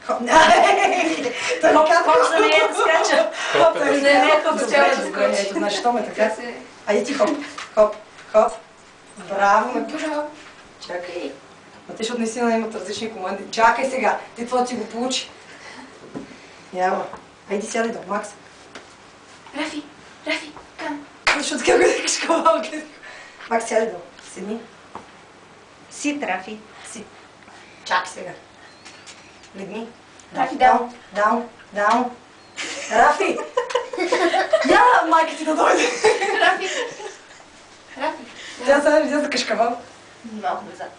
Хоп, за нея да скача. Хоп, за нея да скача. Добре, ето, значи, то ме така. Айде ти хоп, хоп, хоп. Браво. Чакай. А те, защото наистина имат различни команди. Чакай сега, ти това ти го получи. Няма. Айди сядай долу, Макс. Рафи, към. Защото как го декаш кавал, Макс, сядай долу. Седни. Сит, Рафи. Си. Чакай сега. Легни. Рафи, даун. Даун. Рафи! Я, майка ти да дойде. Рафи. Тя сега видя за кашкавал. Малко назад.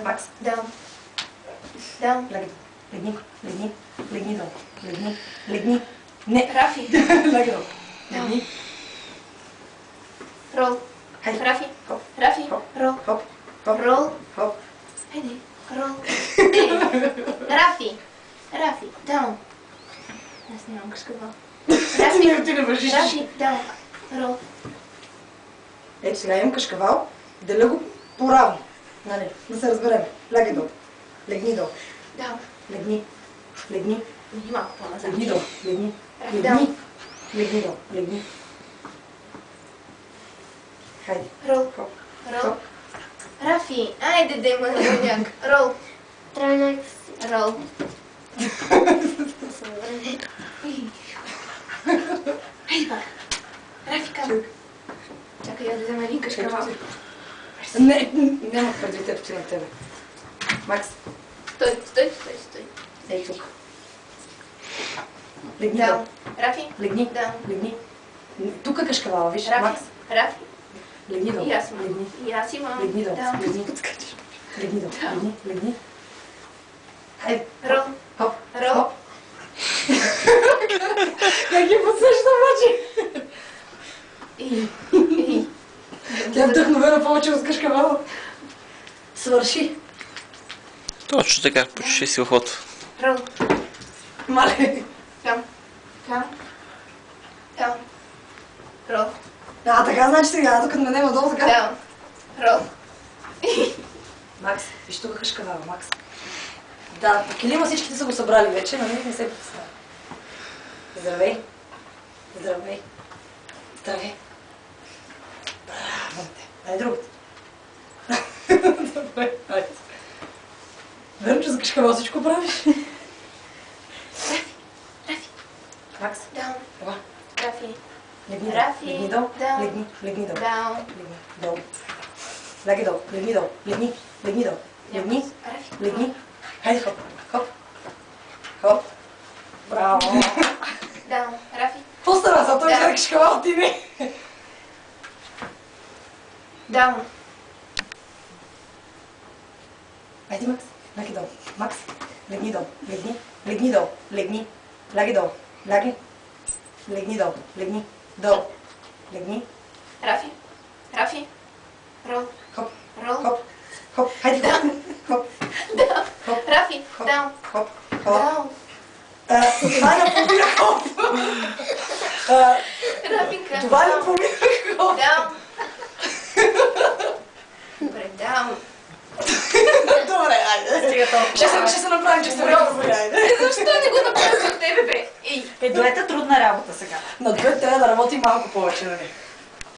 Макс. Даун. Легни долу. Легни. Не. Рафи. Леги долу. Легни. Рол. Хайде. Рафи. Хоп. Рол. Хоп. Рол. Хоп. Хайде. Рол. Рафи. Даун. Аз нямам кашкавал. Ти не вършиш. Рафи. Даун. Рол. Ето сега имам кашкавал. Деля го по-равно. Нали? Да се разберем. Леги долу. Легни долу. Даун. Легни. Малко по-назад. Легни долу. Легни долу. Легни. Хайде. Рол. Хоп. Рафи. Айде да има някак. Рол. Тройнак. Рол. Айде пак. Рафи, към. Чакай, я да взема един кашкавал. Не, нямах предвид ето ти на тебе. Макс, Стой. ей тук. Легни долу. Даун. Рафи. Легни. Даун. Легни. Тук е кашкавала, виж, Макс. Рафи. Легни долу. И аз имам. Легни долу. Даун. Легни долу. Легни. Хайде. Рол. Хоп. Рол. Как ги подсъща обаче? И. Тя е вдъхновена повече от кашкавала. Свърши. Точно така, почти си ухото. Рол. Мале. Към. Даун. Рол. Така значи сега, докато ме нема долу така. Даун. Рол. Макс, виж тук кашкавала, Макс. Да, по килима всичките са го събрали вече, нали? Не се притеснява. Здравей. Браво те. Дай другото. Добре, айде. Верно, че за кашкавал всичко правиш? Рафи. Макс, Даун. ела. Рафи. Легни долу. Даун. Легни долу. Даун. Долу. Леги долу. Легни долу. Легни долу. Рафи. Легни. Хайде, хоп. Браво. Даун. Рафи. По-стара са, той Да. гледа кашкавал, ти не. Даун. Айде, Макс. Леги долу. Макс. Легни долу. Легни долу. Леги долу. Легни долу. Долу. Легни. Рафи. Рол. Хоп. Рол. Хоп. Хайде, хоп. Даун. Хоп. Рафи. Даун. Хоп. Даун. Това не побира хоп. Рафи. Към. Това не побира хоп. Даун. Добре, даун. Добре, айде. Стига толкова. Ще се направим, че се добре, айде. Защо не го направя с тебе, бе? Дует е трудна работа сега. На дует трябва да работи малко повече, нали?